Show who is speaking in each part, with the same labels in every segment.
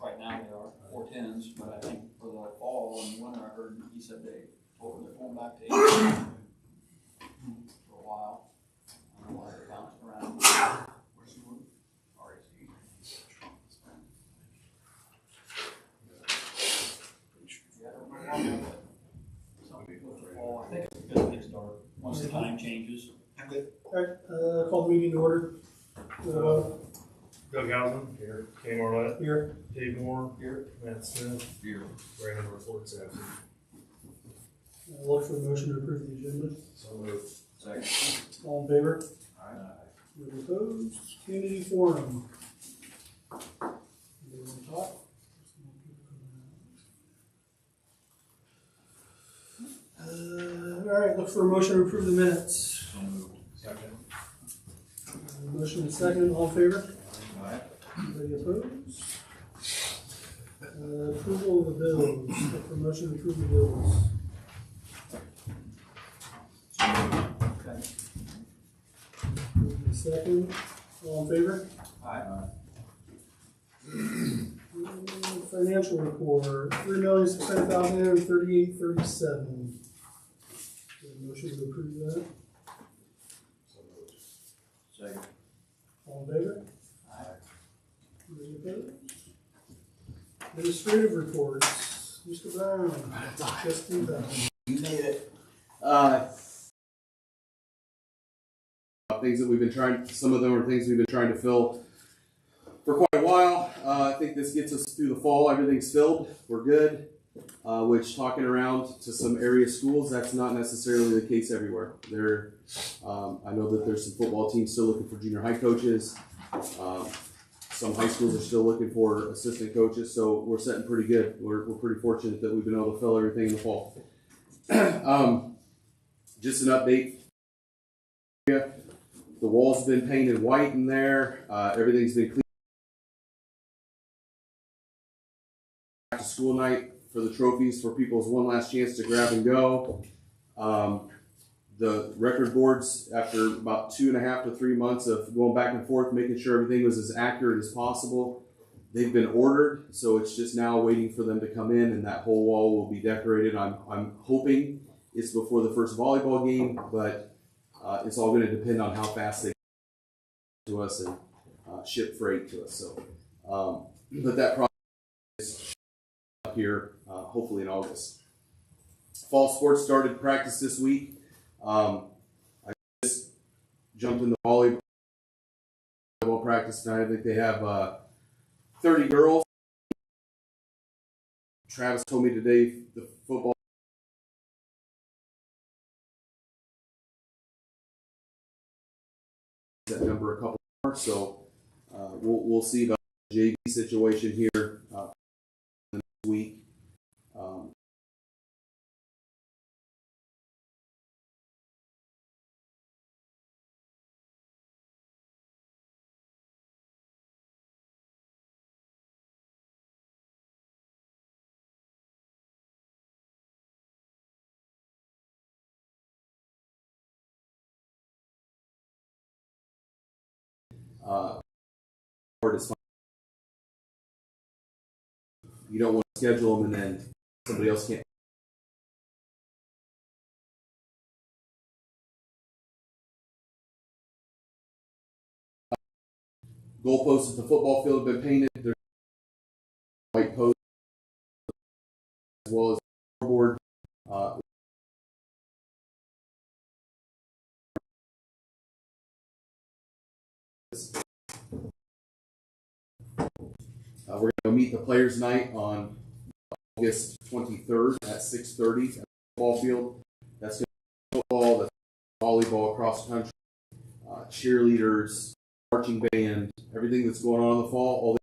Speaker 1: Right now they are 410s, but I think for the fall and winter, I heard he said they're going back to 8 for a while. I don't know why they're bouncing around. Where's the wood? RAC. Yeah, I don't know why, but something with the fall. I think it's because it gets dark once the time changes.
Speaker 2: Alright, call the meeting to order.
Speaker 3: Doug Housen. Here. Kay Marlette.
Speaker 2: Here.
Speaker 3: Dave Moore.
Speaker 1: Here.
Speaker 3: Matt Smith.
Speaker 1: Here.
Speaker 3: Brandon Northford's absent.
Speaker 2: Look for a motion to approve the agenda.
Speaker 3: So moved.
Speaker 1: Second.
Speaker 2: All in favor?
Speaker 1: Aye.
Speaker 2: Any opposed? Community forum. Anyone want to talk? Alright, look for a motion to approve the minutes.
Speaker 1: So moved.
Speaker 3: Second.
Speaker 2: Motion and second, all in favor?
Speaker 1: Aye.
Speaker 2: Anybody opposed? Approval of the bills. Look for a motion to approve the bills.
Speaker 1: Okay.
Speaker 2: Second, all in favor?
Speaker 1: Aye.
Speaker 2: Financial report, $3,600,038.37. Motion to approve that.
Speaker 3: So moved.
Speaker 1: Second.
Speaker 2: All in favor?
Speaker 1: Aye.
Speaker 2: Any opposed? Administrative reports, Mr. Brown. Trustee Brown.
Speaker 4: You made it.
Speaker 5: Things that we've been trying, some of them are things we've been trying to fill for quite a while. I think this gets us through the fall. Everything's filled. We're good. Which, talking around to some area schools, that's not necessarily the case everywhere. I know that there's some football teams still looking for junior high coaches. Some high schools are still looking for assistant coaches, so we're sitting pretty good. We're pretty fortunate that we've been able to fill everything in the fall. Just an update. The walls have been painted white in there. Everything's been cleaned. Back to school night for the trophies for people's one last chance to grab and go. The record boards, after about 2.5 to 3 months of going back and forth, making sure everything was as accurate as possible, they've been ordered. So it's just now waiting for them to come in, and that whole wall will be decorated. I'm hoping it's before the first volleyball game, but it's all going to depend on how fast they get to us and ship freight to us. So, but that process is up here, hopefully in August. Fall sports started practice this week. I just jumped in the volleyball practice tonight. I think they have 30 girls. Travis told me today the football that number a couple more, so we'll see about the JV situation here next week. You don't want to schedule them and then somebody else can't. Goalposts at the football field have been painted. There's white posts as well as scoreboard. We're going to meet the players' night on August 23rd at 6:30 at the football field. That's going to be football, that's volleyball, cross country, cheerleaders, marching band, everything that's going on in the fall. All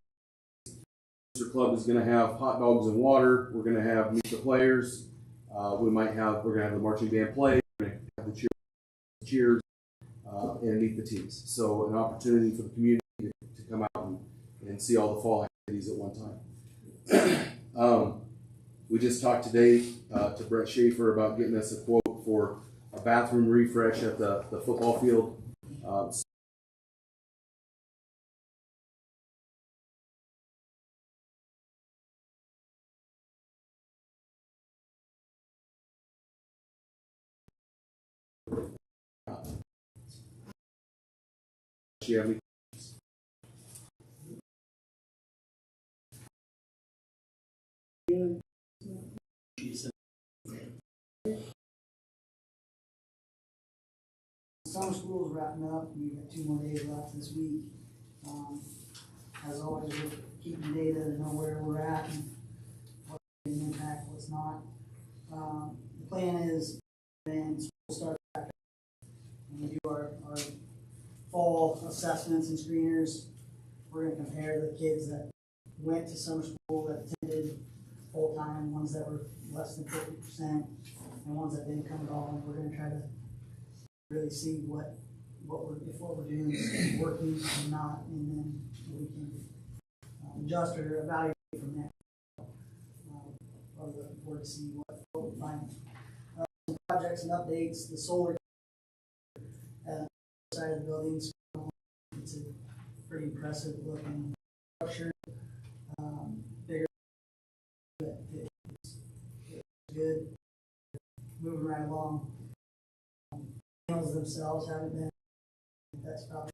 Speaker 5: the club is going to have hot dogs and water. We're going to have meet the players. We're going to have the marching band play. We're going to have the cheers and meet the teams. So an opportunity for the community to come out and see all the fall activities at one time. We just talked today to Brett Schaefer about getting us a quote for a bathroom refresh at the football field. you have any?
Speaker 4: Summer school is wrapping up. We've got 2 more days left this week. As always, we're keeping data to know where we're at and what's an impact, what's not. The plan is, when school starts back up, and we do our fall assessments and screeners, we're going to compare the kids that went to summer school, that attended full-time, ones that were less than 50%, and ones that didn't come at all. And we're going to try to really see what we're doing is working or not, and then we can adjust or evaluate from there. Probably looking forward to see what we find. Some projects and updates. The solar side of the building, it's a pretty impressive looking structure. Bigger, but it's good. Moving right along. Panels themselves haven't been. That's probably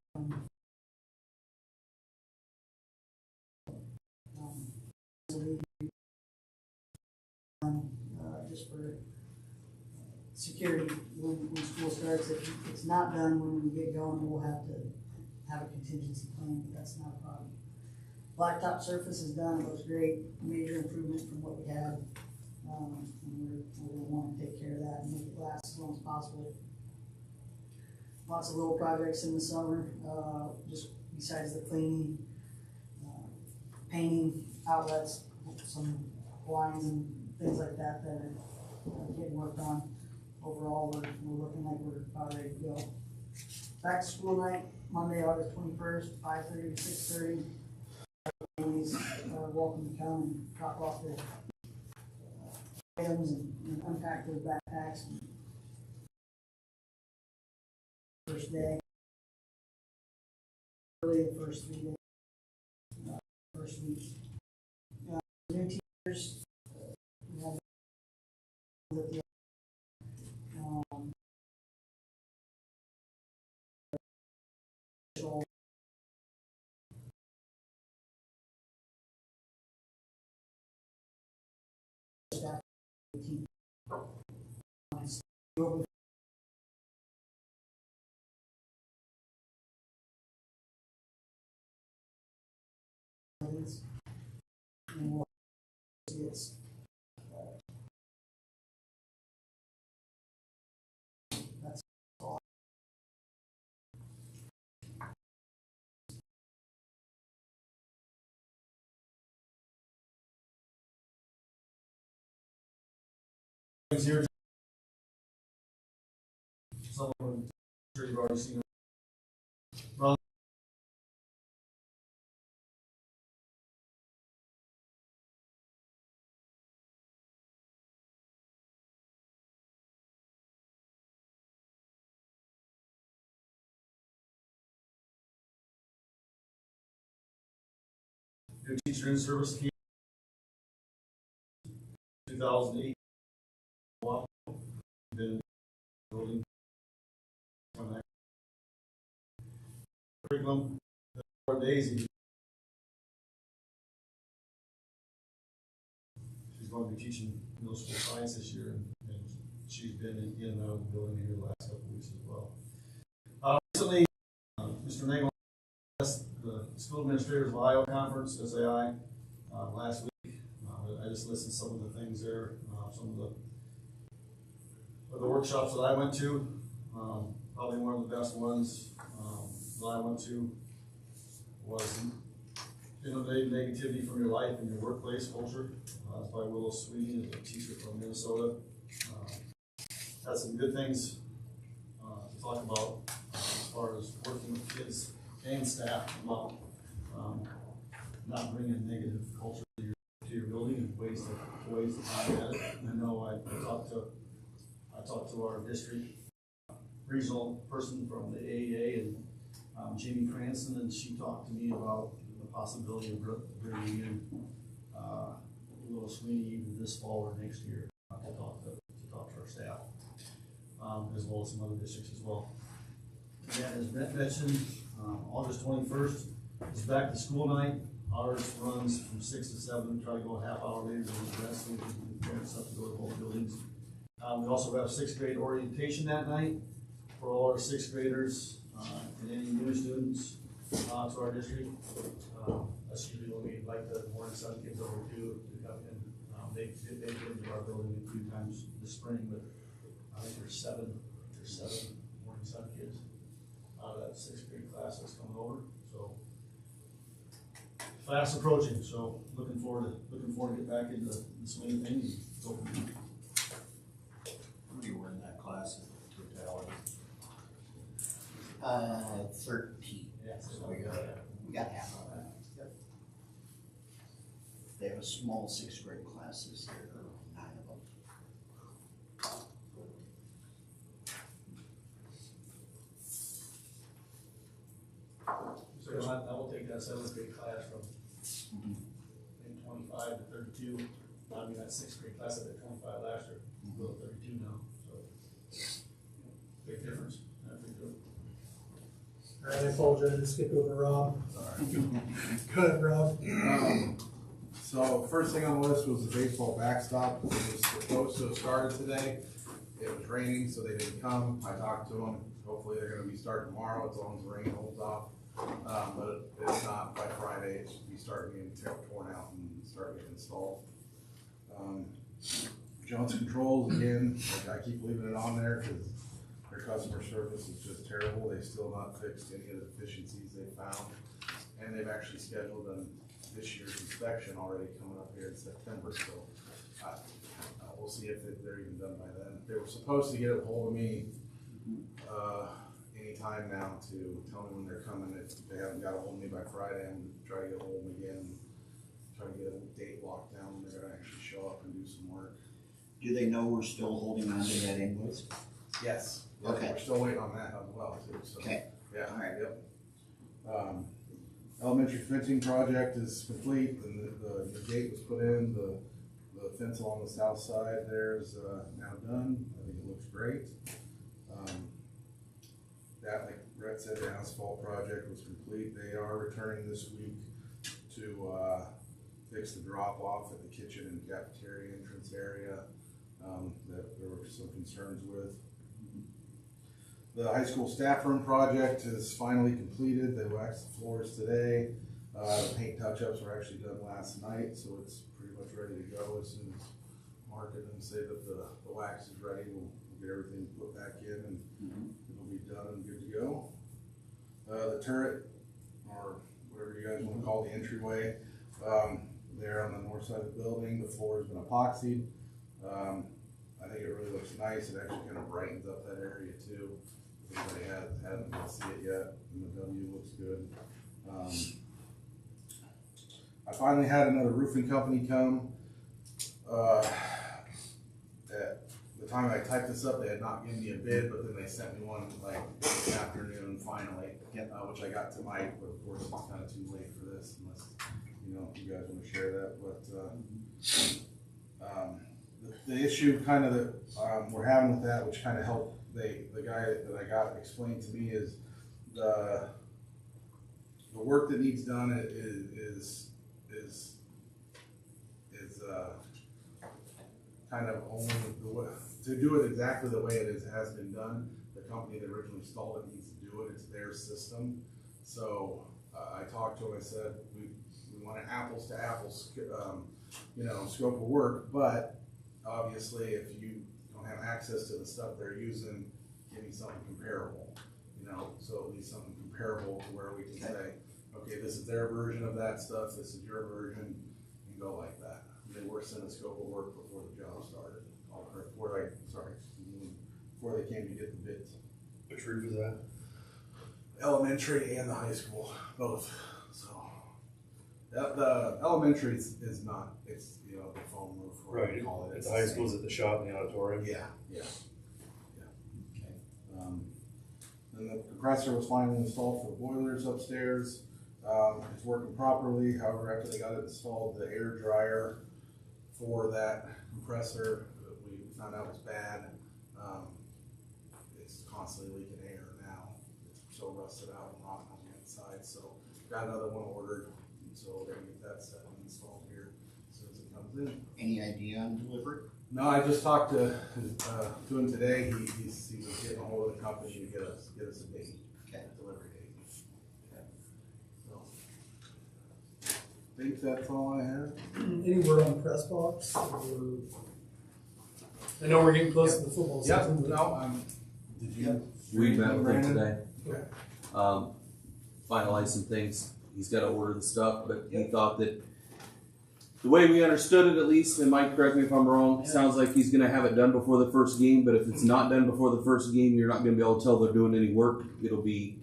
Speaker 4: just for security when school starts. If it's not done when we get going, we'll have to have a contingency plan, but that's not a problem. Blacktop surface is done. It looks great. Major improvement from what we had. And we're going to want to take care of that and make it last as long as possible. Lots of little projects in the summer, just besides the cleaning, painting, outlets, some blinds and things like that that are getting worked on. Overall, we're looking like we're about ready to go. Back to school night, Monday, August 21st, 5:30 to 6:30. Families are welcome to come and drop off their items and unpack their backpacks. First day, really the first 3 days, first week. New teachers, we have staff 18. And we'll see it's that's all.
Speaker 3: Things here. Some of them, I'm sure you've already seen. Well, new teacher in service came 2008. Been building curriculum. 4 days. She's going to be teaching middle school science this year, and she's been in and out of the building here the last couple of weeks as well. Recently, Mr. Nagel, the school administrators of Iowa conference, SAI, last week. I just listened to some of the things there, some of the workshops that I went to. Probably one of the best ones that I went to was Eliminate Negativity from Your Life and Your Workplace Culture. That's by Willow Sweeney, a teacher from Minnesota. Had some good things to talk about as far as working with kids and staff about not bringing negative culture to your building and ways to combat it. I know I talked to our district regional person from the AEA and Jamie Cranston, and she talked to me about the possibility of bringing in Willow Sweeney either this fall or next year to talk to our staff, as well as some other districts as well. And as Matt mentioned, August 21st is back to school night. Ours runs from 6 to 7, try to go a half hour later than the rest, so we can parents up to go to both buildings. We also have 6th grade orientation that night for all our 6th graders and any new students to our district. That's usually when we invite the morning sun kids over too to come in. They've been to our building a few times this spring, but I think there's seven morning sun kids out of that 6th grade class that's coming over. So fast approaching, so looking forward to get back into the swing of things and go from there.
Speaker 6: How many were in that class in totality?
Speaker 7: 13.
Speaker 3: Yeah,
Speaker 7: So we got half of that.
Speaker 6: Yep.
Speaker 7: They have a small 6th grade class this year, 9 of them.
Speaker 3: So I will take that 7th grade class from I think 25 to 32. I mean, that 6th grade class I did 25 last year, we'll go to 32 now, so big difference. I think good.
Speaker 2: I apologize to skip over Rob. Go ahead, Rob.
Speaker 8: So first thing on the list was the baseball backstop. It was supposed to have started today. It was raining, so they didn't come. I talked to them. Hopefully they're gonna be starting tomorrow as long as the rain holds off. But if not, by Friday, it should be starting getting torn out and start getting installed. Jones Controls, again, like I keep leaving it on there because their customer service is just terrible. They've still not fixed any of the deficiencies they found. And they've actually scheduled this year's inspection already coming up here in September, so we'll see if they're even done by then. They were supposed to get a hold of me anytime now to tell me when they're coming. If they haven't got a hold of me by Friday, I'm gonna try to get a hold of them again, try to get a date locked down when they're gonna actually show up and do some work.
Speaker 7: Do they know we're still holding on to that invoice?
Speaker 8: Yes.
Speaker 7: Okay.
Speaker 8: We're still waiting on that as well too, so.
Speaker 7: Okay.
Speaker 8: Yeah.
Speaker 7: All right.
Speaker 8: Yep. Elementary fencing project is complete, and the gate was put in, the fence along the south side there is now done. I think it looks great. That, like Brett said, the asphalt project was complete. They are returning this week to fix the drop off at the kitchen and cafeteria entrance area that there were some concerns with. The high school staff room project is finally completed. They waxed the floors today. The paint touch-ups were actually done last night, so it's pretty much ready to go. As soon as Mark and them say that the wax is ready, we'll get everything put back in and it'll be done and good to go. The turret, or whatever you guys want to call the entryway, there on the north side of the building, the floor has been epoxied. I think it really looks nice. It actually kind of brightens up that area too. If anybody hasn't been to see it yet, and the W looks good. I finally had another roofing company come. At the time I typed this up, they had not given me a bid, but then they sent me one like this afternoon finally, which I got tonight, but of course it's kind of too late for this unless, you guys want to share that. But the issue kind of that we're having with that, which kind of helped the guy that I got explained to me, is the work that needs done is kind of only to do it exactly the way it has been done. The company that originally installed it needs to do it. It's their system. So I talked to him. I said we want an apples to apples scope of work, but obviously if you don't have access to the stuff they're using, give me something comparable, so at least something comparable to where we can say, okay, this is their version of that stuff, this is your version, and go like that. They were sent a scope of work before the job started, before they came to get the bids.
Speaker 6: Which roof is that?
Speaker 8: Elementary and the high school, both. So the elementary is not, it's the foam roof, or what you call it.
Speaker 6: It's the high school's at the shop and the auditorium.
Speaker 8: Yeah. Then the compressor was finally installed for the boilers upstairs. It's working properly. However, after they got it installed, the air dryer for that compressor that we found out was bad. It's constantly leaking air now. It's so rusted out and rotten on the side, so got another one ordered, and so we're gonna get that set and installed here as soon as it comes in.
Speaker 7: Any idea on delivery?
Speaker 8: No, I just talked to him today. He was getting a hold of the company to get us a date,
Speaker 7: Okay.
Speaker 8: delivery date. Okay. So, I think that's all I have.
Speaker 2: Anywhere on the press box? Or- I know we're getting close to the football
Speaker 8: Yep,
Speaker 2: season. but-
Speaker 8: no, did you?
Speaker 5: We met with him
Speaker 8: Brandon?
Speaker 5: today.
Speaker 2: Okay.
Speaker 5: Finalize some things. He's got to order the stuff, but he thought that the way we understood it, at least, and Mike, correct me if I'm wrong, sounds like he's going to have it done before the first game. But if it's not done before the first game, you're not going to be able to tell they're doing any work. It'll be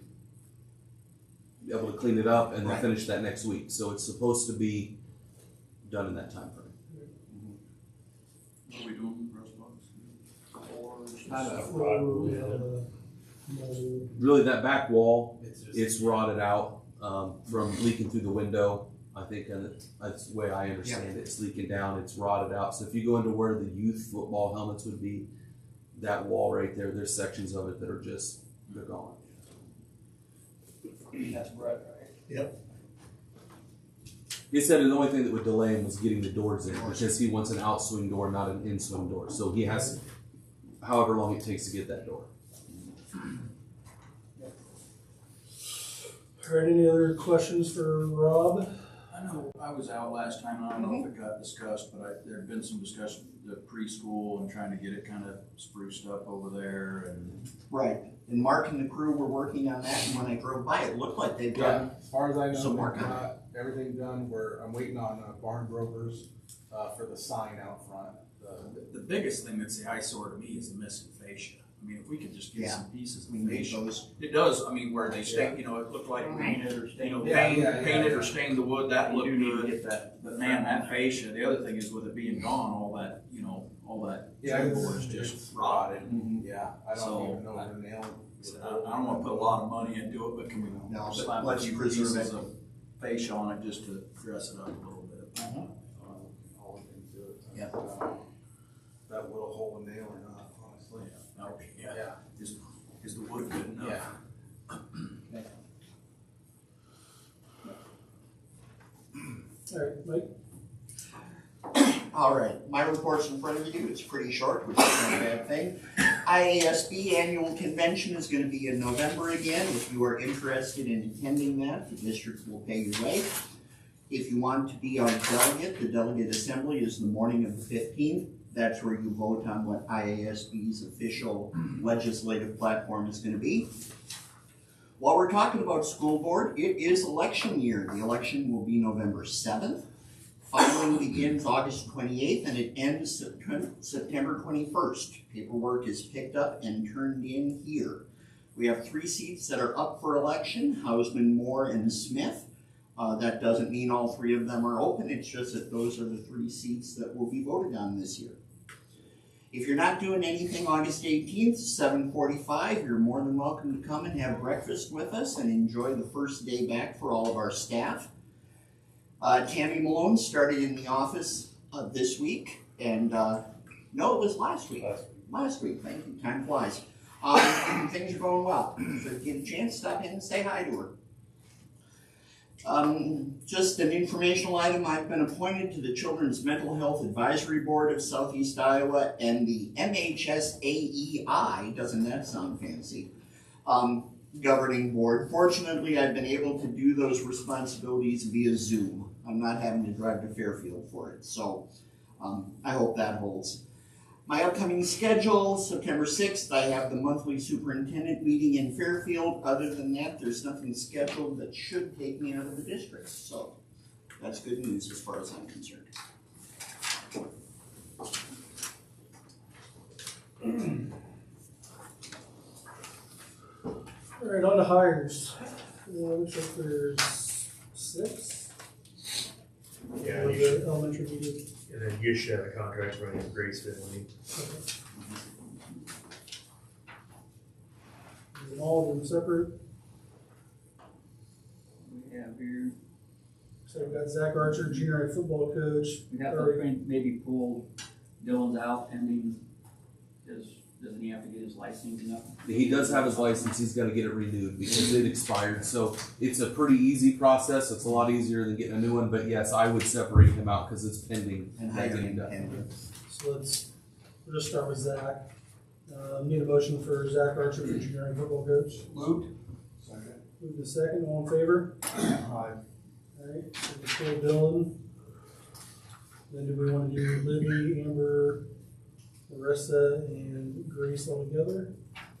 Speaker 5: able to clean it up and then
Speaker 7: Right.
Speaker 5: finish that next week. So it's supposed to be done in that time frame.
Speaker 1: What are we doing with the rest box?
Speaker 2: Floor, mold.
Speaker 5: Really, that back wall,
Speaker 8: It's just.
Speaker 5: it's rotted out from leaking through the window. I think that's the way I understand it. It's leaking down. It's rotted out. So if you go into where the youth football helmets would be, that wall right there, there's sections of it that are just, they're gone.
Speaker 1: That's Brett, right?
Speaker 5: He said the only thing that would delay him was getting the doors in because he wants an outswing door, not an in-swing door. So he has however long it takes to get that door.
Speaker 2: All right, any other questions for Rob?
Speaker 1: I know I was out last time, and I don't know if it got discussed, but there'd been some discussion, the preschool and trying to get it kind of spruced up over there and.
Speaker 7: Right, and Mark and the crew were working on that, and when I drove by, it looked like they've
Speaker 8: Yeah,
Speaker 7: done.
Speaker 8: as far as I know,
Speaker 7: Some
Speaker 8: we've
Speaker 7: work on
Speaker 8: got everything done. I'm waiting on barn brokers for the sign out front.
Speaker 1: The biggest thing that's the eyesore to me is the missing fascia. I mean, if we could just get
Speaker 7: Yeah.
Speaker 1: some pieces of
Speaker 7: We need
Speaker 1: fascia.
Speaker 7: those.
Speaker 1: It does, I mean, where they stain, you know, it looked like
Speaker 6: Painted or stained.
Speaker 1: painted or stained the wood, that
Speaker 6: You
Speaker 1: looked
Speaker 6: do need to
Speaker 1: good.
Speaker 6: get that.
Speaker 1: But man, that fascia, the other thing is with it being gone, all that, you know, all that board is just rotted.
Speaker 8: Yeah, I
Speaker 1: So,
Speaker 8: don't even know if they're nailed.
Speaker 1: I don't wanna put a lot of money into it, but can we
Speaker 7: No,
Speaker 1: slap a
Speaker 7: let's
Speaker 1: few
Speaker 7: preserve
Speaker 1: pieces
Speaker 7: it.
Speaker 1: of fascia on it just to dress it up a little bit?
Speaker 8: I'll look into it.
Speaker 7: Yeah.
Speaker 8: That will hold a nail or not, honestly.
Speaker 1: Okay, yeah.
Speaker 8: Yeah.
Speaker 1: Is the wood good enough?
Speaker 8: Yeah.
Speaker 2: All right, Mike?
Speaker 7: All right, my report's in front of you. It's pretty short, which is not a bad thing. IASB annual convention is going to be in November again. If you are interested in attending that, the district will pay your way. If you want to be our delegate, the delegate assembly is the morning of the 15th. That's where you vote on what IASB's official legislative platform is going to be. While we're talking about school board, it is election year. The election will be November 7th. Filing begins August 28th and it ends September 21st. Paperwork is picked up and turned in here. We have 3 seats that are up for election, Hausman, Moore, and Smith. That doesn't mean all 3 of them are open, it's just that those are the 3 seats that will be voted on this year. If you're not doing anything August 18th, 7:45, you're more than welcome to come and have breakfast with us and enjoy the first day back for all of our staff. Tammy Malone started in the office this week, and no, it was last week. Last week, thank you, time flies. Things are going well, so if you get a chance, stop in and say hi to her. Just an informational item, I've been appointed to the Children's Mental Health Advisory Board of Southeast Iowa and the MHSAEI, doesn't that sound fancy, governing board. Fortunately, I've been able to do those responsibilities via Zoom. I'm not having to drive to Fairfield for it, so I hope that holds. My upcoming schedule, September 6th, I have the monthly superintendent meeting in Fairfield. Other than that, there's nothing scheduled that should take me out of the district. So that's good news as far as I'm concerned.
Speaker 2: All right, on to hires. Looks like there's 6.
Speaker 9: Yeah,
Speaker 2: For
Speaker 9: you-
Speaker 2: the elementary meeting.
Speaker 9: and then you should have a contract running with Grace Finley.
Speaker 2: Okay. And all of them separate.
Speaker 6: We have here,
Speaker 2: So we've got Zach Archer, junior high football coach.
Speaker 6: we have to maybe pull Dylan's out pending his
Speaker 1: doesn't he have to get his licensing up?
Speaker 5: He does have his license, he's gonna get it renewed because it expired, so it's a pretty easy process, it's a lot easier than getting a new one, but yes, I would separate him out, cause it's pending.
Speaker 7: And
Speaker 5: getting
Speaker 7: hiring
Speaker 5: done.
Speaker 7: candidates.
Speaker 2: So we'll just start with Zach. Need a motion for Zach Archer, the junior high football coach.
Speaker 6: Moved.
Speaker 2: Move to second, all in favor?
Speaker 6: Aye.
Speaker 2: Alright, so we're still Dylan. Then do we wanna do Libby, Amber, Marissa, and Grace all together?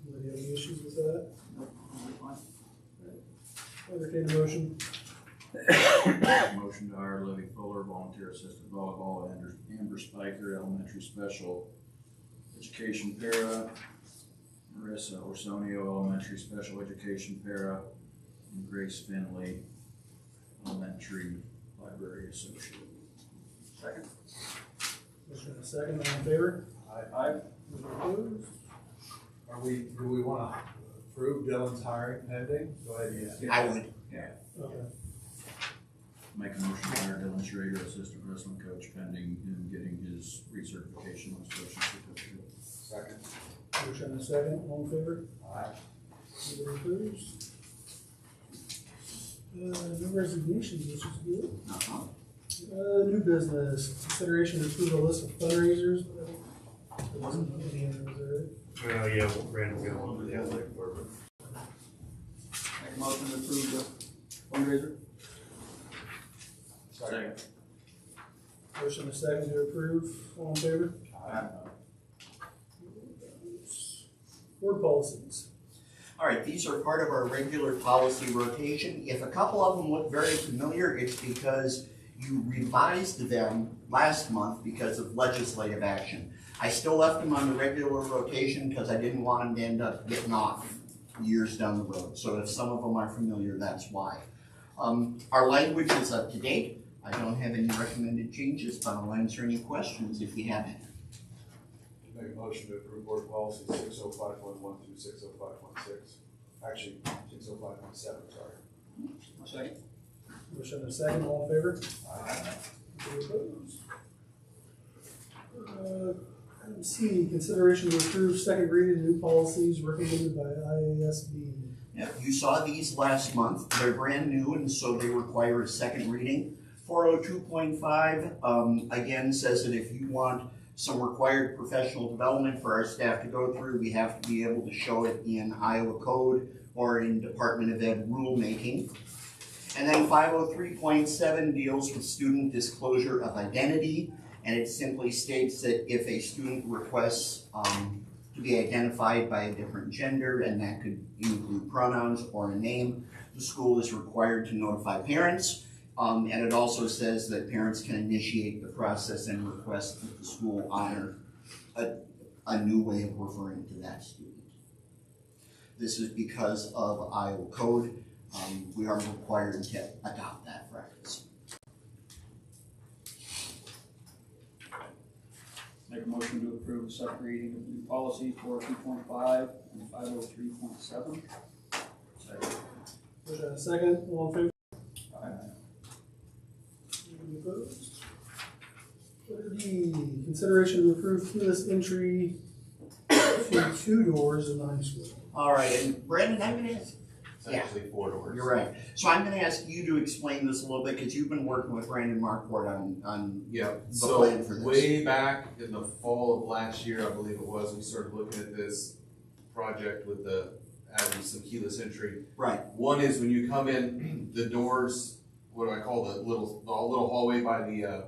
Speaker 2: Anybody have any issues with that?
Speaker 1: Nope, fine.
Speaker 2: Entertain a motion.
Speaker 6: Motion to hire Libby Fuller, volunteer assistant volleyball, Amber Spiker, elementary special education para, Marissa Orsonio, elementary special education para, and Grace Finley, elementary library associate.
Speaker 1: Second.
Speaker 2: Motion and a second, all in favor?
Speaker 1: Aye.
Speaker 2: Any opposed?
Speaker 10: Do we wanna approve Dylan's hiring pending? Go ahead, yeah.
Speaker 7: I would.
Speaker 2: Okay.
Speaker 6: Make a motion to hire Dylan Schrager, assistant wrestling coach, pending him getting his recertification on social certificate.
Speaker 10: Second.
Speaker 2: Motion and a second, all in favor?
Speaker 10: Aye.
Speaker 2: Anybody opposed? No resignations, which is good.
Speaker 7: Uh-huh.
Speaker 2: New business, consideration to approve a list of fundraisers. There wasn't any in there, was there?
Speaker 9: Well, yeah, Brandon's gonna want the athletic department.
Speaker 1: Make a motion to approve the fundraiser.
Speaker 6: Second.
Speaker 2: Motion and a second to approve, all in favor? Board policies.
Speaker 7: All right, these are part of our regular policy rotation. If a couple of them look very familiar, it's because you revised them last month because of legislative action. I still left them on the regular rotation because I didn't want them to end up getting off years down the road. So if some of them are familiar, that's why. Our language is up to date. I don't have any recommended changes, but I'll answer any questions if you have any.
Speaker 10: Make a motion to approve board policy 605.1 through 605.6. Actually, 605.7, sorry.
Speaker 1: Second.
Speaker 2: Motion and a second, all in favor?
Speaker 10: Aye.
Speaker 2: Any opposed? Item C, consideration to approve second reading new policies recommended by IASB.
Speaker 7: Yeah, you saw these last month. They're brand new and so they require a second reading. 402.5, again, says that if you want some required professional development for our staff to go through, we have to be able to show it in Iowa code or in Department of Ed rulemaking. And then 503.7 deals with student disclosure of identity, and it simply states that if a student requests to be identified by a different gender, and that could include pronouns or a name, the school is required to notify parents. And it also says that parents can initiate the process and request that the school honor a new way of referring to that student. This is because of Iowa code. We are required to adopt that practice.
Speaker 1: Make a motion to approve the second reading of new policy 402.5 and 503.7.
Speaker 6: Second.
Speaker 2: Motion and a second, all in favor?
Speaker 1: Aye.
Speaker 2: Any opposed? Letter D, consideration to approve keyless entry to 2 doors in the high school.
Speaker 7: All right, and Brandon, I'm gonna ask,
Speaker 5: It's actually 4 doors.
Speaker 7: you're right. So I'm gonna ask you to explain this a little bit, because you've been working with Brandon Marquardt on
Speaker 5: Yeah,
Speaker 7: the
Speaker 5: so
Speaker 7: plan for this.
Speaker 5: way back in the fall of last year, I believe it was, we started looking at this project with adding some keyless entry.
Speaker 7: Right.
Speaker 5: One is when you come in, the doors, what do I call the little hallway by the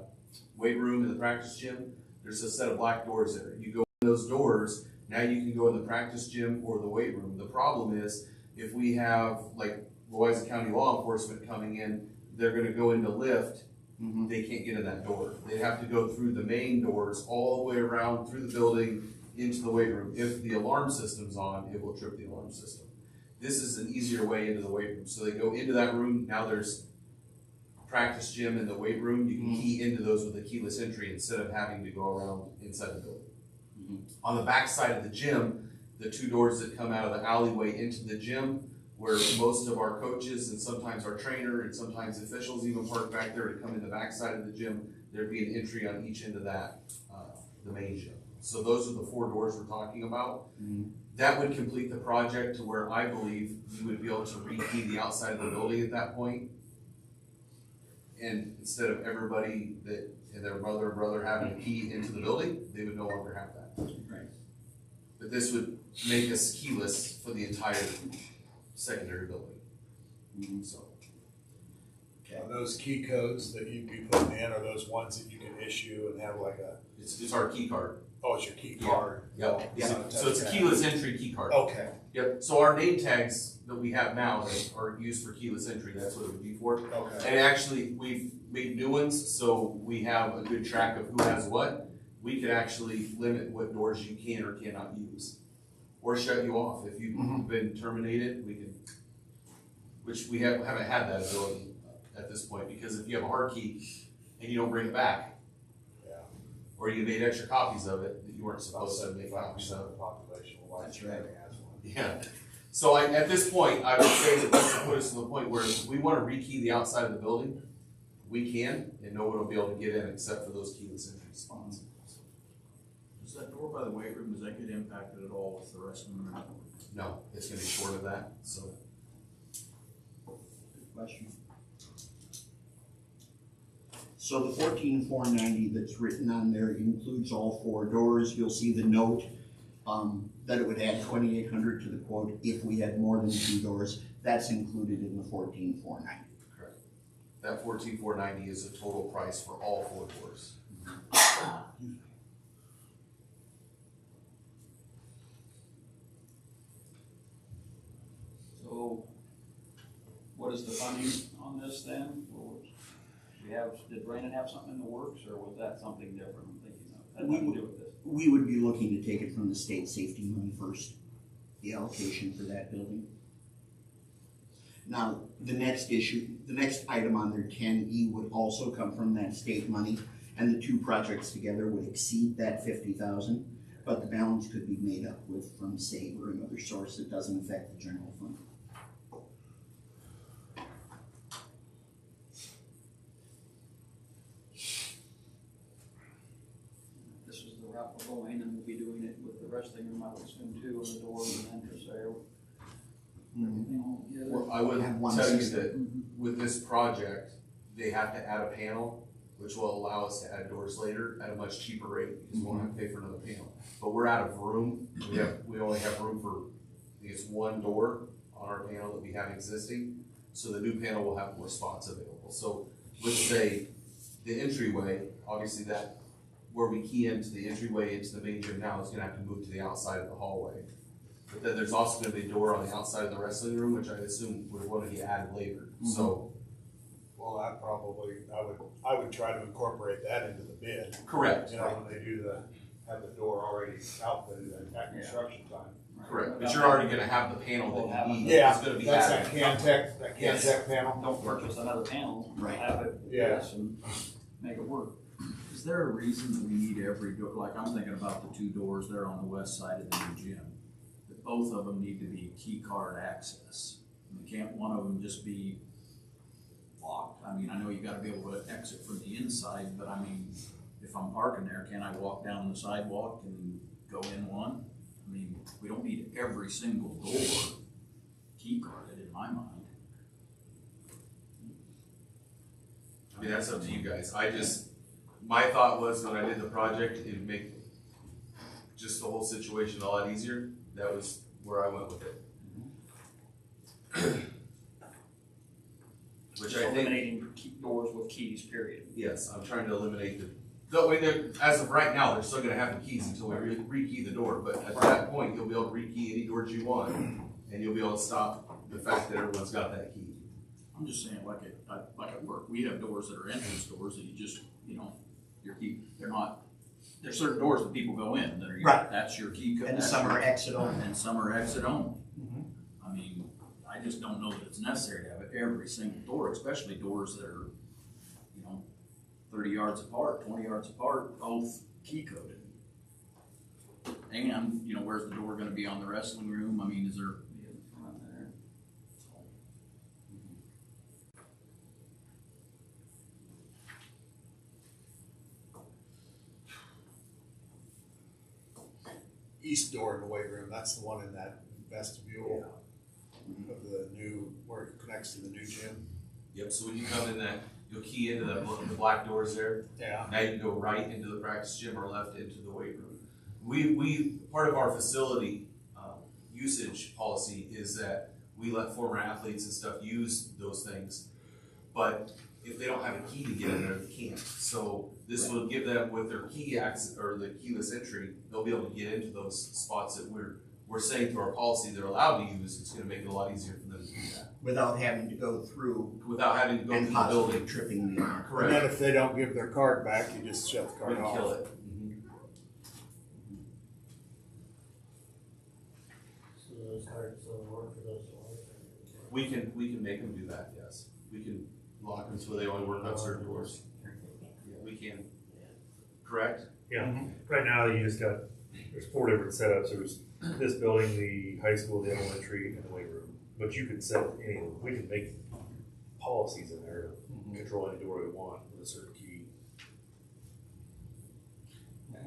Speaker 5: weight room in the practice gym, there's a set of black doors there. You go in those doors, now you can go in the practice gym or the weight room. The problem is, if we have like Louisa County law enforcement coming in, they're gonna go into lift, they can't get in that door. They have to go through the main doors, all the way around through the building, into the weight room. If the alarm system's on, it will trip the alarm system. This is an easier way into the weight room. So they go into that room, now there's practice gym in the weight room, you can key into those with a keyless entry instead of having to go around inside the building. On the back side of the gym, the 2 doors that come out of the alleyway into the gym, where most of our coaches and sometimes our trainer and sometimes officials even park back there to come in the back side of the gym, there'd be an entry on each end of that, the main gym. So those are the 4 doors we're talking about. That would complete the project to where I believe you would be able to rekey the outside of the building at that point. And instead of everybody that and their mother or brother having a key into the building, they would no longer have that.
Speaker 1: Right.
Speaker 5: But this would make us keyless for the entire secondary building. So.
Speaker 10: Are those key codes that you'd be putting in, are those ones that you can issue and have like a,
Speaker 5: It's our key card.
Speaker 10: oh, it's your key
Speaker 5: Yeah.
Speaker 10: card?
Speaker 5: Yep.
Speaker 10: Yeah.
Speaker 5: So it's a keyless entry key card.
Speaker 10: Okay,
Speaker 5: Yep. So our name tags that we have now that are used for keyless entry, that's what it would be for.
Speaker 10: okay.
Speaker 5: And actually, we've made new ones, so we have a good track of who has what. We could actually limit what doors you can or cannot use, or shut you off if you've been terminated. We can, which we haven't had that ability at this point, because if you have a hard key and you don't bring it back,
Speaker 10: Yeah.
Speaker 5: or you made extra copies of it that you weren't supposed to make
Speaker 10: 75%
Speaker 5: copies
Speaker 10: of
Speaker 5: of.
Speaker 10: the population will watch
Speaker 7: That's right.
Speaker 10: every has one.
Speaker 5: Yeah. So at this point, I would say that this will put us to the point where if we want to rekey the outside of the building, we can, and no one will be able to get in except for those keyless entry spots.
Speaker 6: Does that door by the weight room, does that get impacted at all with the rest of them?
Speaker 5: No, it's gonna be short of that, so.
Speaker 7: Good question. So the 14,490 that's written on there includes all 4 doors. You'll see the note that it would add 2,800 to the quote if we had more than 2 doors. That's included in the 14,490.
Speaker 5: Correct. That 14,490 is the total price for all 4 doors.
Speaker 1: So, what is the funding on this then? Did Brandon have something in the works, or was that something different I'm thinking of? Had nothing to do with this?
Speaker 7: We would be looking to take it from the state safety money first, the allocation for that building. Now, the next item on their 10E would also come from that state money, and the 2 projects together would exceed that 50,000, but the balance could be made up with from SAVE or another source that doesn't affect the general fund.
Speaker 1: This is the route we're going, and we'll be doing it with the rest of them, I would assume too, of the doors and entrance there. Everything all together.
Speaker 5: Well, I would
Speaker 7: Have one
Speaker 5: tell you
Speaker 7: system.
Speaker 5: that with this project, they have to add a panel, which will allow us to add doors later at a much cheaper rate, because we won't have to pay for another panel. But we're out of room. We only have room for, I think it's 1 door on our panel that we have existing. So the new panel will have more spots available. So let's say the entryway, obviously that, where we key into the entryway into the main gym now is gonna have to move to the outside of the hallway. But then there's also gonna be a door on the outside of the wrestling room, which I assume would want to be added later. So,
Speaker 10: Well, I would try to incorporate that into the bid.
Speaker 5: correct,
Speaker 10: You know, when they have the door already outfitted at construction time.
Speaker 5: correct. But you're already gonna have the panel that you need.
Speaker 10: Yeah,
Speaker 5: It's gonna be
Speaker 10: that's
Speaker 5: added.
Speaker 10: that
Speaker 5: Yes.
Speaker 10: Cantech panel.
Speaker 1: Don't purchase another panel,
Speaker 7: Right.
Speaker 1: have it,
Speaker 10: Yeah.
Speaker 1: yes, and make it work.
Speaker 6: Is there a reason that we need every door, like I'm thinking about the 2 doors there on the west side of the new gym? That both of them need to be key card access. I mean, can't one of them just be locked? I mean, I know you gotta be able to exit from the inside, but I mean, if I'm parking there, can I walk down the sidewalk and go in one? I mean, we don't need every single door key carded in my mind.
Speaker 5: I mean, that's up to you guys. My thought was when I did the project, it'd make just the whole situation a lot easier. That was where I went with it. Which I think,
Speaker 1: Eliminating doors with keys, period.
Speaker 5: yes, I'm trying to eliminate the way as of right now, they're still gonna have the keys until we rekey the door, but at that point, you'll be able to rekey any doors you want, and you'll be able to stop the fact that everyone's got that key.
Speaker 6: I'm just saying, like at work, we have doors that are entrance doors that you just, your key, there's certain doors that people go in that are,
Speaker 7: Right.
Speaker 6: that's your key code.
Speaker 7: And some are exit only.
Speaker 6: And some are exit only. I mean, I just don't know that it's necessary to have every single door, especially doors that are, 30 yards apart, 20 yards apart, both key coded. And, where's the door gonna be on the wrestling room? I mean, is there,
Speaker 1: Be in front there.
Speaker 10: east door in the weight room, that's the one in that vestibule of the new, where it connects to the new gym.
Speaker 5: Yep, so when you come in that, you'll key into the black doors there.
Speaker 10: Yeah.
Speaker 5: Now you can go right into the practice gym or left into the weight room. We part of our facility usage policy is that we let former athletes and stuff use those things, but if they don't have a key to get in there, they can't. So this will give them, with their key access or the keyless entry, they'll be able to get into those spots that we're saying through our policy they're allowed to use. It's going to make it a lot easier for them to do that
Speaker 7: Without having to go through
Speaker 5: without having to go
Speaker 7: and
Speaker 5: through the
Speaker 7: possibly
Speaker 5: building.
Speaker 7: tripping the.
Speaker 5: Correct.
Speaker 10: And then if they don't give their card back, you just shut the
Speaker 5: We're
Speaker 10: card
Speaker 5: gonna
Speaker 10: off.
Speaker 5: kill it.
Speaker 9: So those cards don't work for those ones?
Speaker 5: We can make them do that. Yes, we can lock them so they only work on certain doors. Yeah, we can. Correct.
Speaker 9: Yeah, right now you just got, there's 4 different setups. There's this building, the high school, the elementary, and the weight room. But you can set any, we can make policies in there to control any door we want with a certain key.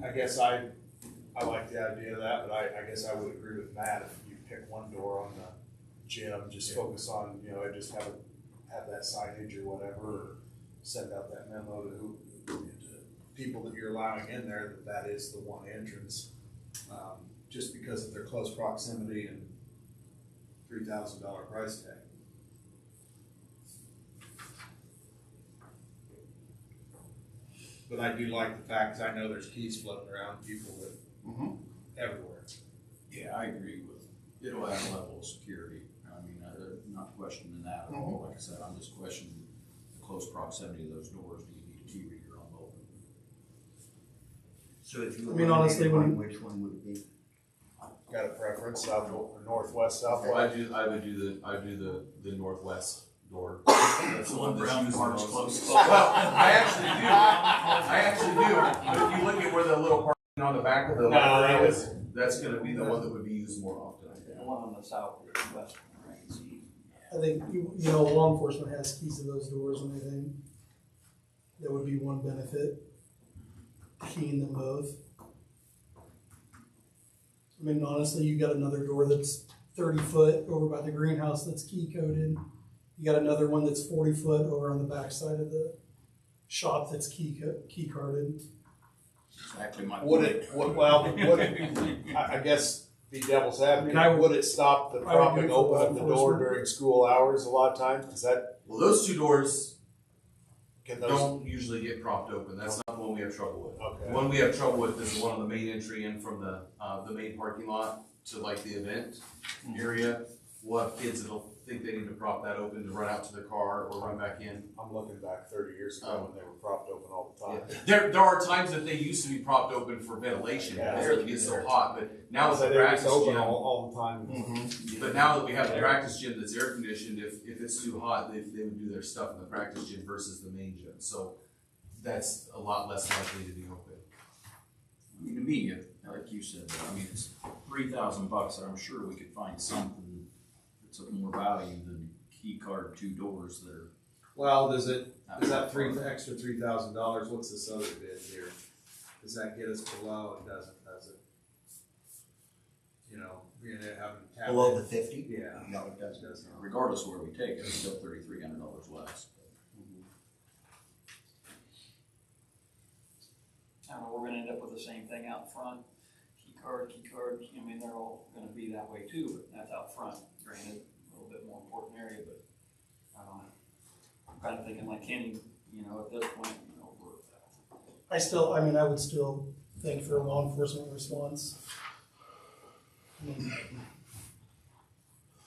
Speaker 10: I guess I like the idea of that, but I guess I would agree with Matt, if you pick one door on the gym, just focus on, just have that signage or whatever, or send out that memo to people that you're allowing in there that is the one entrance, just because of their close proximity and $3,000 price tag. But I do like the fact, 'cause I know there's keys floating around people that everywhere.
Speaker 6: Yeah, I agree with, it'll add a level of security. I mean, I'm not questioning that at all. Like I said, I'm just questioning the close proximity of those doors. Do you need a key reader on both?
Speaker 7: So if you
Speaker 2: I mean, honestly,
Speaker 7: eliminated one, which one would it be?
Speaker 10: Got a preference, south or northwest, south?
Speaker 5: Well, I would do the northwest door. That's the one that's
Speaker 6: Brown
Speaker 5: used the
Speaker 6: part's
Speaker 5: most.
Speaker 6: closest.
Speaker 5: Well, I actually do. But if you look at where the little part on the back of the library is, that's going to be the one that would be used more often. I think.
Speaker 1: The one on the southwest corner, I can see.
Speaker 2: I think, law enforcement has keys to those doors and everything. That would be one benefit, keying them both. I mean, honestly, you got another door that's 30 foot over by the greenhouse that's key coded. You got another one that's 40 foot over on the back side of the shop that's key carded.
Speaker 6: Exactly my
Speaker 10: Would
Speaker 6: point.
Speaker 10: I guess, be devil's advocate,
Speaker 2: I mean,
Speaker 10: would it stop the
Speaker 2: I would
Speaker 10: propping
Speaker 2: agree for
Speaker 10: open
Speaker 2: law
Speaker 10: of the door
Speaker 2: enforcement.
Speaker 10: during school hours a lot of times? Is that,
Speaker 5: Well, those 2 doors
Speaker 10: can those?
Speaker 5: don't usually get propped open. That's not the one we have trouble with.
Speaker 10: Okay.
Speaker 5: The one we have trouble with is the one on the main entry in from the main parking lot to like the event area. We'll have kids that'll think they need to prop that open to run out to their car or run back in.
Speaker 10: I'm looking back 30 years ago when they were propped open all the time.
Speaker 5: There are times that they used to be propped open for ventilation
Speaker 10: Yeah.
Speaker 5: because it gets so hot, but now with
Speaker 10: So
Speaker 5: the
Speaker 10: they were
Speaker 5: practice
Speaker 10: just open
Speaker 5: gym,
Speaker 10: all the time.
Speaker 5: but now that we have the practice gym that's air conditioned, if it's too hot, they would do their stuff in the practice gym versus the main gym. So that's a lot less likely to be open.
Speaker 6: I mean, to me, like you said, I mean, it's $3,000. I'm sure we could find something that's of more value than key card 2 doors that are.
Speaker 10: Well, is that extra $3,000? What's this other bid here? Does that get us below? It doesn't, does it? Being having to
Speaker 7: Below the 50?
Speaker 10: Yeah.
Speaker 7: No, it doesn't.
Speaker 6: Regardless of where we take it, it's still $3,300 less.
Speaker 1: I don't know, we're gonna end up with the same thing out front. Key card, I mean, they're all gonna be that way too, but that's out front, granted, a little bit more important area, but I don't know. I'm kinda thinking like Kenny, at this point,
Speaker 2: I would still think for a law enforcement response.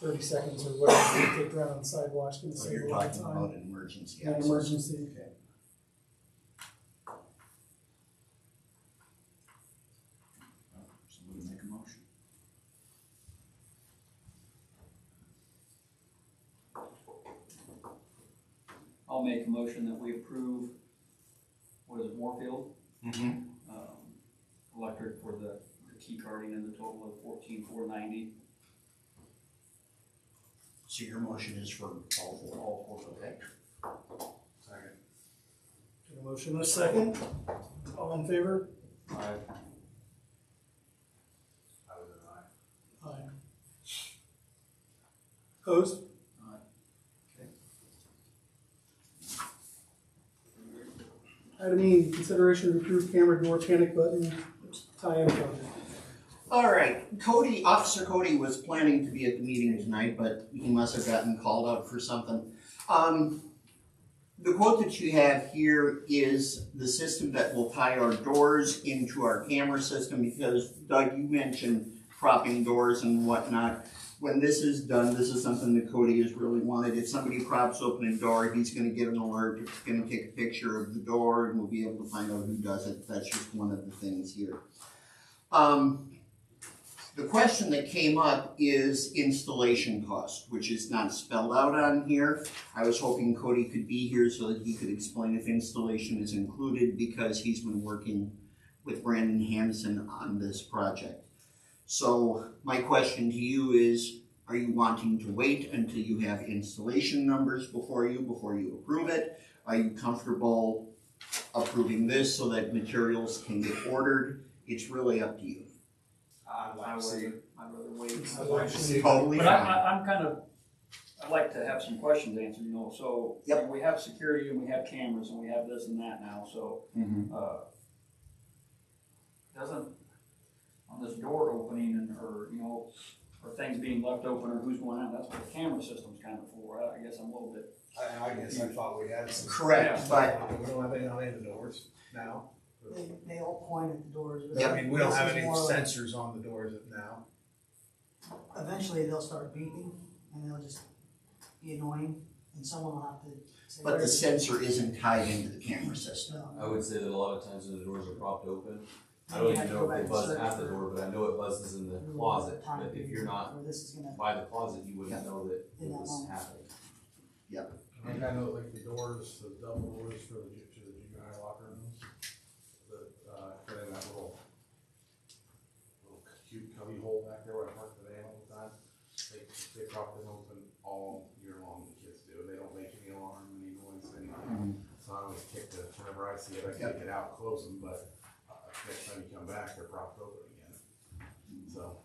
Speaker 2: 30 seconds or whatever, you take around on the sidewalks, gonna
Speaker 7: So
Speaker 2: save
Speaker 7: you're
Speaker 2: a lot of
Speaker 7: talking
Speaker 2: time.
Speaker 7: about an emergency
Speaker 2: An
Speaker 7: access.
Speaker 2: emergency.
Speaker 7: Okay.
Speaker 6: Somebody make a motion.
Speaker 1: I'll make a motion that we approve, what is it, Moorfield? Electric for the key carding in the total of $14,490.
Speaker 7: So your motion is for all 4, okay?
Speaker 10: Second.
Speaker 2: Got a motion and a second. All in favor?
Speaker 10: I
Speaker 2: Opposed? Item E, consideration to approve camera door panic button tie-in project.
Speaker 7: All right, Officer Cody was planning to be at the meeting tonight, but he must have gotten called out for something. The quote that you have here is the system that will tie our doors into our camera system, because Doug, you mentioned propping doors and whatnot. When this is done, this is something that Cody has really wanted. If somebody props open a door, he's gonna get an alert, it's gonna take a picture of the door, and we'll be able to find out who does it. That's just one of the things here. The question that came up is installation cost, which is not spelled out on here. I was hoping Cody could be here so that he could explain if installation is included, because he's been working with Brandon Hanson on this project. So my question to you is, are you wanting to wait until you have installation numbers before you approve it? Are you comfortable approving this so that materials can get ordered? It's really up to you.
Speaker 10: I'd like to see.
Speaker 1: I'd rather wait.
Speaker 10: I'd like to see.
Speaker 7: Totally
Speaker 1: But
Speaker 7: fine.
Speaker 1: I'm kind of, I'd like to have some questions answered, you know, so.
Speaker 7: Yep.
Speaker 1: We have security and we have cameras and we have this and that now, so, doesn't, on this door opening and, or, you know, or things being left open or who's going out, that's what the camera system's kind of for. I guess I'm a little bit.
Speaker 10: I guess I thought we had some.
Speaker 7: Correct, but
Speaker 10: We don't have any on any of the doors now.
Speaker 4: They all point at the doors. but
Speaker 10: I mean, we don't
Speaker 4: this
Speaker 10: have
Speaker 4: is
Speaker 10: any
Speaker 4: more like-
Speaker 10: sensors on the doors now.
Speaker 4: Eventually, they'll start beeping, and they'll just be annoying, and someone will have to say.
Speaker 7: But the sensor isn't tied into the camera system.
Speaker 4: No,
Speaker 5: I would say that a lot of times when the doors are propped open, I
Speaker 4: Then
Speaker 5: don't
Speaker 4: you have
Speaker 5: even
Speaker 4: to
Speaker 5: know
Speaker 4: go
Speaker 5: if
Speaker 4: back
Speaker 5: they
Speaker 4: and
Speaker 5: buzz
Speaker 4: search
Speaker 5: at the
Speaker 4: for-
Speaker 5: door, but I know it buzzes in the closet. But if you're not
Speaker 4: Or this is gonna,
Speaker 5: by the closet, you wouldn't know that it
Speaker 4: In that
Speaker 5: was
Speaker 4: moment.
Speaker 5: happening.
Speaker 8: Like I know, like the doors, the double doors for the, to the junior locker rooms, fit in that little cute cubby hole back there where I park the van all the time. They prop them open all year long, the kids do, and they don't make any alarm, any noise, anything. So I always kick the, whenever I see it, I kick it out, close them, but next time you come back, they're propped open again. So,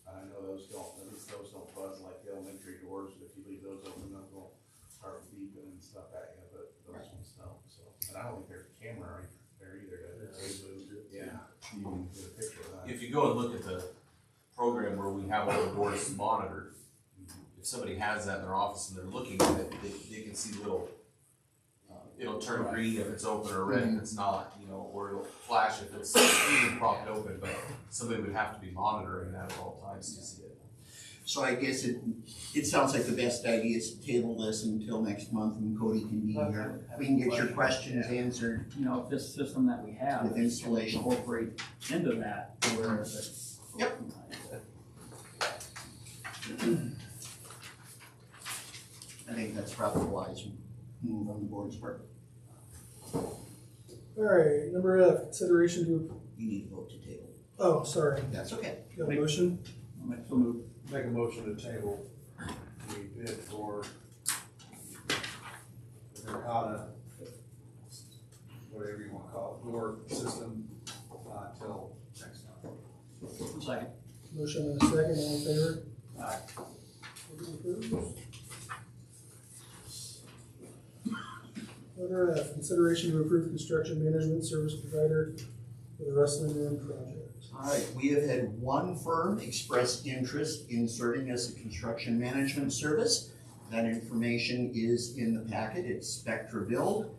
Speaker 8: I know those don't, at least those don't buzz like the elementary doors, if you leave those open, those will start beeping and stuff at you, but those ones don't, so. And I don't think there's a camera right there either, yeah, you can get a picture of that.
Speaker 5: If you go and look at the program where we have all the doors monitored, if somebody has that in their office and they're looking at it, they can see little, it'll turn green if it's open or red if it's not, you know, or it'll flash if it's even propped open, but somebody would have to be monitoring that at all times to see it.
Speaker 7: So I guess it sounds like the best idea is to table this until next month when Cody can be here. We can get your questions answered.
Speaker 1: You know, if this system that we have.
Speaker 7: With installation.
Speaker 1: Incorporate into that, where it's.
Speaker 7: Yep. I think that's probably a wise move on the board's part.
Speaker 2: Alright, number F, consideration to,
Speaker 7: You need to vote to table.
Speaker 2: oh, sorry,
Speaker 7: That's okay.
Speaker 2: got a motion?
Speaker 1: So move.
Speaker 10: Make a motion to table the bid for the Mercata, whatever you wanna call it, door system, till next month.
Speaker 1: Second.
Speaker 2: Motion and a second, all in favor?
Speaker 1: Aye.
Speaker 2: Letter F, consideration to approve construction management service provider for the wrestling room project.
Speaker 7: All right, we have had one firm express interest in serving as a construction management service. That information is in the packet, it's Spectra Build.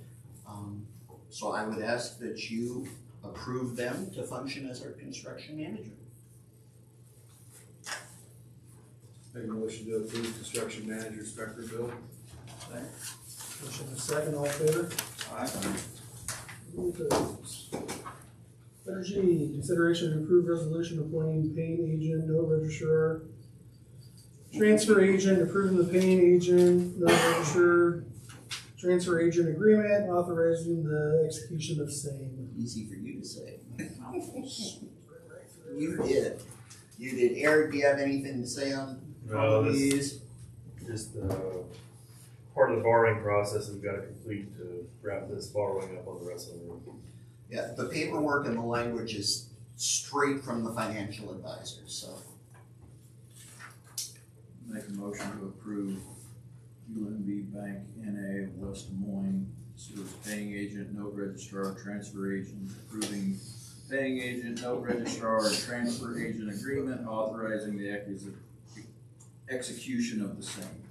Speaker 7: So I would ask that you approve them to function as our construction manager.
Speaker 10: Make a motion to approve construction manager Spectre bill.
Speaker 2: Motion and a second, all in favor?
Speaker 1: Aye.
Speaker 2: Letter G, consideration to approve resolution appointing paying agent, no registrar, transfer agent, approving the paying agent, no registrar, transfer agent agreement, authorizing the execution of same.
Speaker 7: Easy for you to say. You did. You did. Eric, do you have anything to say on
Speaker 9: No, this
Speaker 7: these?
Speaker 9: just part of the borrowing process we've got to complete to wrap this borrowing up on the wrestling room.
Speaker 7: Yeah, the paperwork and the language is straight from the financial advisors, so.
Speaker 6: Make a motion to approve UMB Bank NA West Des Moines, serves paying agent, note registrar, transfer agent, approving paying agent, note registrar, and transfer agent agreement, authorizing the execution of the same.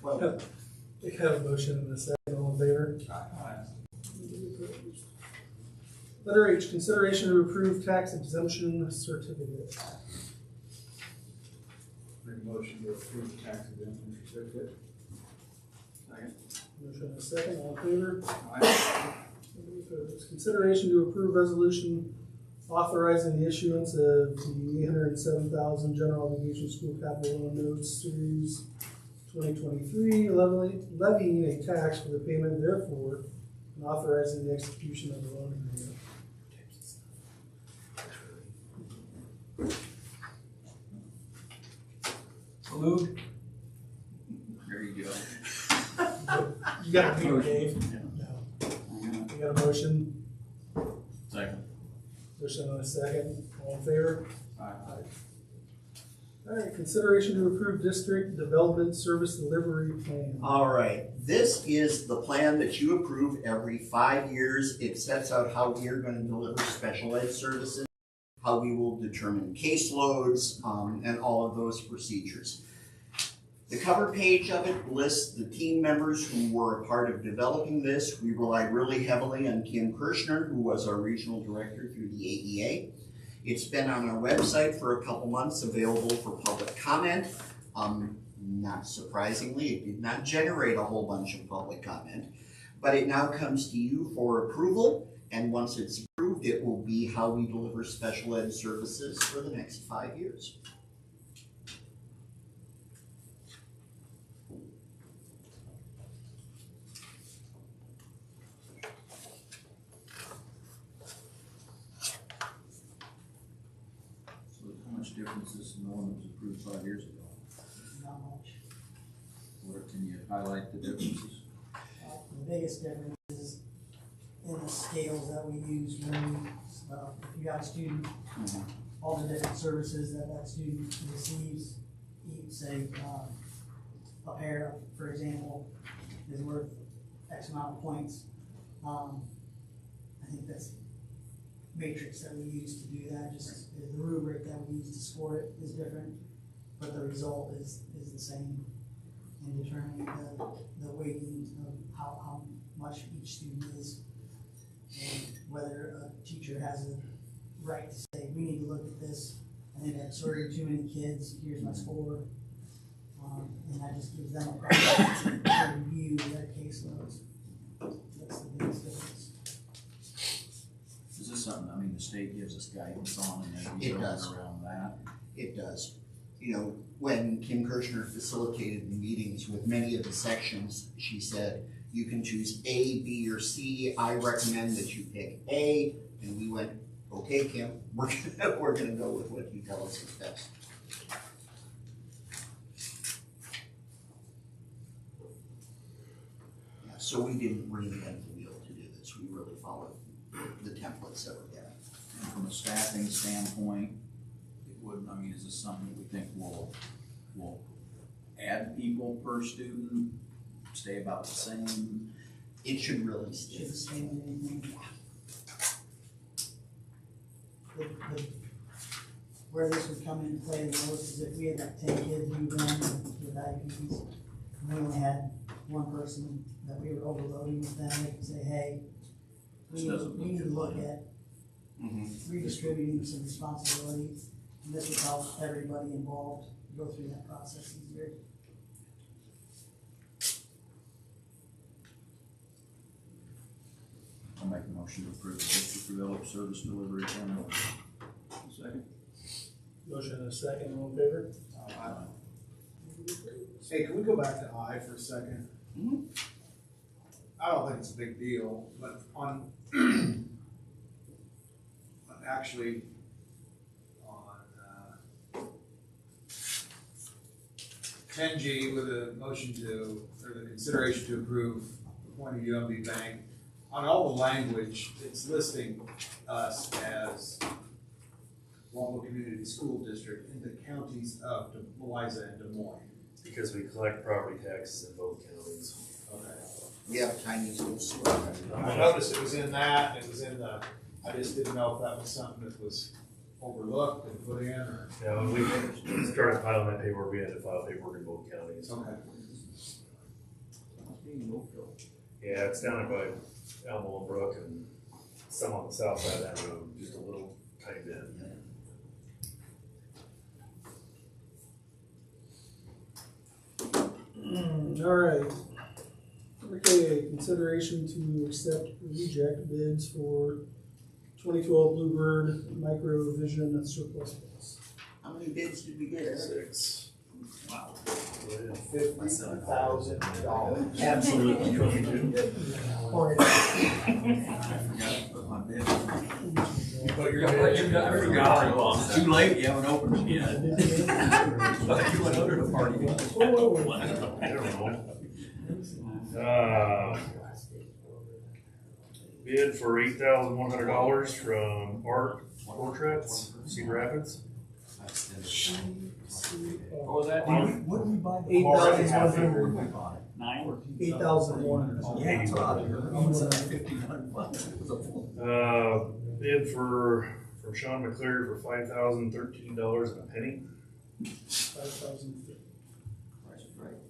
Speaker 7: Well,
Speaker 2: We have a motion and a second, all in favor? Letter H, consideration to approve tax exemption certificate.
Speaker 10: Make a motion to approve the tax exemption certificate.
Speaker 2: Motion and a second, all in favor? Consideration to approve resolution authorizing the issuance of the $807,000 general obligation school capital loan notes series 2023, levying a tax for the payment therefore, and authorizing the execution of the loan agreement.
Speaker 1: Moved.
Speaker 6: There you go.
Speaker 2: You got a meeting, Dave? No. You got a motion?
Speaker 6: Second.
Speaker 2: Motion and a second, all in favor?
Speaker 6: Aye.
Speaker 2: All right, consideration to approve district development service delivery plan.
Speaker 7: all right, this is the plan that you approve every 5 years. It sets out how we are going to deliver special ed services, how we will determine caseloads, and all of those procedures. The cover page of it lists the team members who were a part of developing this. We relied really heavily on Kim Kirshner, who was our regional director through the AEA. It's been on our website for a couple months, available for public comment. Not surprisingly, it did not generate a whole bunch of public comment, but it now comes to you for approval. And once it's approved, it will be how we deliver special ed services for the next 5 years.
Speaker 6: So how much difference is the one that was approved 5 years ago?
Speaker 4: Not much.
Speaker 6: Or can you highlight the differences?
Speaker 4: The biggest difference is in the scales that we use when we, if you got a student, all the different services that that student receives, say, a pair, for example, is worth X amount of points. I think that's matrix that we use to do that, just the rubric that we use to score it is different, but the result is the same in determining the weighting of how much each student is, and whether a teacher has a right to say, we need to look at this, I think I've sorted too many kids, here's my score. And that just gives them a process to review their caseloads. That's the biggest difference.
Speaker 6: Is this something, I mean, the state gives us guidance on and then we
Speaker 7: It
Speaker 6: go
Speaker 7: does.
Speaker 6: around that?
Speaker 7: It does. You know, when Kim Kirshner facilitated the meetings with many of the sections, she said, you can choose A, B, or C. I recommend that you pick A. And we went, okay, Kim, we're gonna go with what you tell us is best. Yeah, so we didn't reinvent the wheel to do this. We really followed the templates that were given.
Speaker 6: And from a staffing standpoint, it wouldn't, I mean, is this something that we think will add people per student, stay about the same?
Speaker 7: It should really stay.
Speaker 4: Should stand anything. Where this would come into play the most is if we had like 10 kids move in with IEPs, and we only had one person that we were overloading with them, they could say, hey, we need to look at redistributing some responsibility, and this would help everybody involved go through that process easier.
Speaker 6: I'll make a motion to approve the district developed service delivery plan. Second.
Speaker 2: Motion and a second, all in favor?
Speaker 10: Hey, can we go back to I for a second?
Speaker 7: Mhm.
Speaker 10: I don't think it's a big deal, but on actually on 10G with a motion to, or the consideration to approve appointing UMB Bank, on all the language, it's listing us as
Speaker 3: Wapello Community School District in the counties of Louisa and Des Moines.
Speaker 9: Because we collect property taxes in both counties.
Speaker 3: Okay.
Speaker 7: We have a tiny little slip.
Speaker 10: I noticed it was in that, and it was in the, I just didn't know if that was something that was overlooked and put in, or.
Speaker 9: Yeah, when we started filing that paperwork, we had to file paperwork in both counties.
Speaker 3: Okay.
Speaker 9: Yeah, it's down by Elmo and Brook and some on the south side of that road, just a little tiny bit.
Speaker 2: All right. Okay, consideration to accept or reject bids for 2012 Bluebird Micro Vision surplus bus.
Speaker 7: How many bids did we get, Eric?
Speaker 9: 6.
Speaker 7: Wow.
Speaker 10: $50,000.
Speaker 7: Absolutely.
Speaker 6: I forgot to put my bid.
Speaker 10: But
Speaker 1: I forgot. It's too late, you haven't opened it yet. You went under the party.
Speaker 9: I don't know. Bid for $8,100 from Art Portraits, Cedar Rapids.
Speaker 1: What was that?
Speaker 8: What did we buy?
Speaker 2: 8,100.
Speaker 1: 9?
Speaker 2: 8,100.
Speaker 8: Yeah, it's about almost $1,500.
Speaker 9: Bid from Sean McCleary for $5,013 and a penny.
Speaker 2: 5,000.
Speaker 1: Price is right.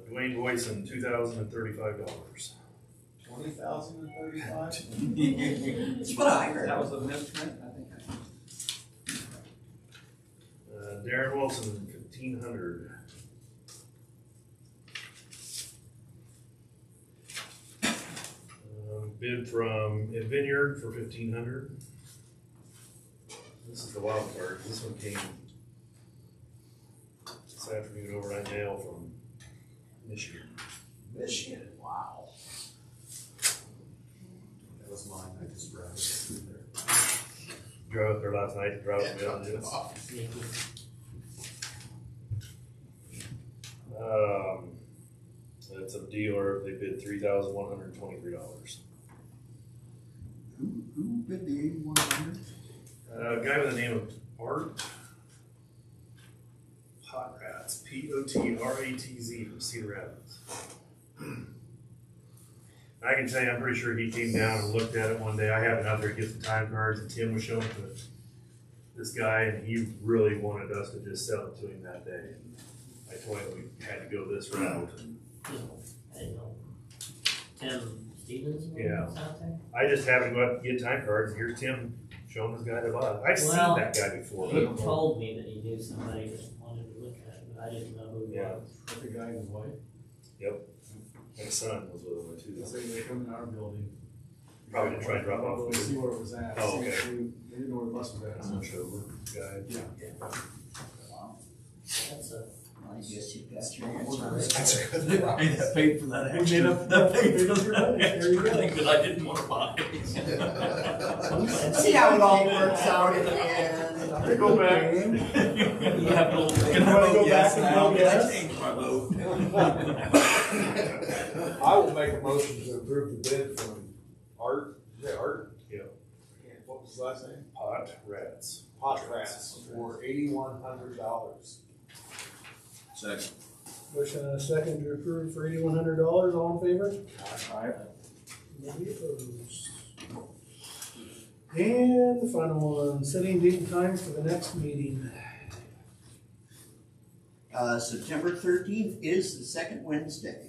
Speaker 9: Dwayne Boyson, $2,035.
Speaker 3: 20,035?
Speaker 7: That's what I heard.
Speaker 1: That was a misprint, I think.
Speaker 9: Darren Wilson, $1,500. Bid from Vineyard for $1,500. This is the wild card. This one came this afternoon overnight mail from Michigan.
Speaker 3: Michigan, wow. That was mine, I just grabbed it through there.
Speaker 9: Drove up there last night to drive it down. It's a dealer. They bid $3,123.
Speaker 7: Who bid the 8,100?
Speaker 9: A guy by the name of Art Potratz, Potratz from Cedar Rapids. I can tell you, I'm pretty sure he came down and looked at it one day. I happened out there to get some time cards, and Tim was showing it to this guy, and he really wanted us to just sell it to him that day. And I told him we had to go this route. And
Speaker 11: Tim Stevens?
Speaker 9: Yeah. I just happened to go out and get time cards, and here's Tim showing this guy the bot. I've seen that guy before.
Speaker 11: He told me that he knew somebody that wanted to look at it, but I didn't know who it was.
Speaker 3: The guy in white?
Speaker 9: Yep. My son was with him too.
Speaker 3: They say they come in our building.
Speaker 9: Probably to try and drop off.
Speaker 3: To see where it was at.
Speaker 9: Oh, okay.
Speaker 3: They didn't know where the bus was at.
Speaker 9: Pushover guy.
Speaker 3: Yeah.
Speaker 11: That's a,
Speaker 7: I guess you got your
Speaker 1: That paid for that action. That paid for that
Speaker 2: There you go.
Speaker 1: thing that I didn't want to buy.
Speaker 7: See how it all works out in the end.
Speaker 9: Go back.
Speaker 1: You have to
Speaker 2: Can I go back and
Speaker 1: now.
Speaker 2: vote yes?
Speaker 1: I changed my vote.
Speaker 10: I will make a motion to approve the bid from Art, is it Art?
Speaker 9: Yeah.
Speaker 10: What was his last name?
Speaker 9: Potratz.
Speaker 10: Potratz for $8,100.
Speaker 6: Second.
Speaker 2: Motion and a second to approve for $8,100. All in favor?
Speaker 1: Aye.
Speaker 2: Nobody opposed. And the final one, setting date and time for the next meeting.
Speaker 7: September 13th is the second Wednesday.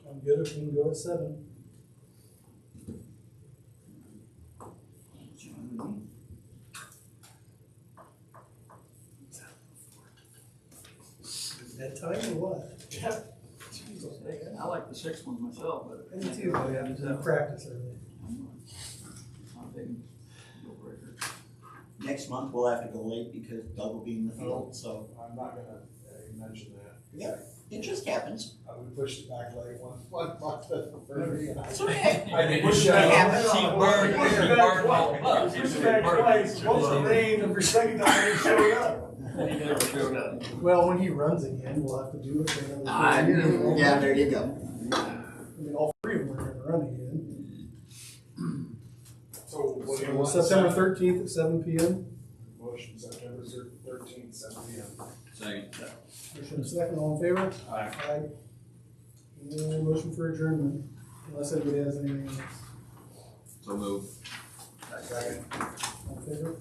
Speaker 2: I'm good if we can go at 7. That time or what?
Speaker 1: I like the 6 ones myself, but.
Speaker 2: I do too, but I have to practice early.
Speaker 1: Not a big deal breaker.
Speaker 7: next month we'll have to go late because Doug will be in the field, so
Speaker 10: I'm not gonna mention that.
Speaker 7: Yep. it just happens.
Speaker 10: We pushed it back late one month for me, and
Speaker 7: It's okay.
Speaker 10: I think pushed it
Speaker 7: It
Speaker 10: back.
Speaker 7: happens.
Speaker 11: She burned all the bugs.
Speaker 10: Pushed it back twice, once it rained, and for second time it showed up.
Speaker 11: He never showed up.
Speaker 2: Well, when he runs again, we'll have to do it for another 4 years.
Speaker 7: Yeah, there you go.
Speaker 2: I mean, all three of them are gonna run again.
Speaker 10: So what do you
Speaker 2: So
Speaker 10: want?
Speaker 2: September 13th at 7 PM.
Speaker 10: Motion September 13th, 7 p.m.
Speaker 6: Second.
Speaker 2: Motion and second, all in favor?
Speaker 6: Aye.
Speaker 2: Aye. And motion for adjournment, unless anybody has anything else.
Speaker 6: So move.
Speaker 10: Second.
Speaker 2: All in favor?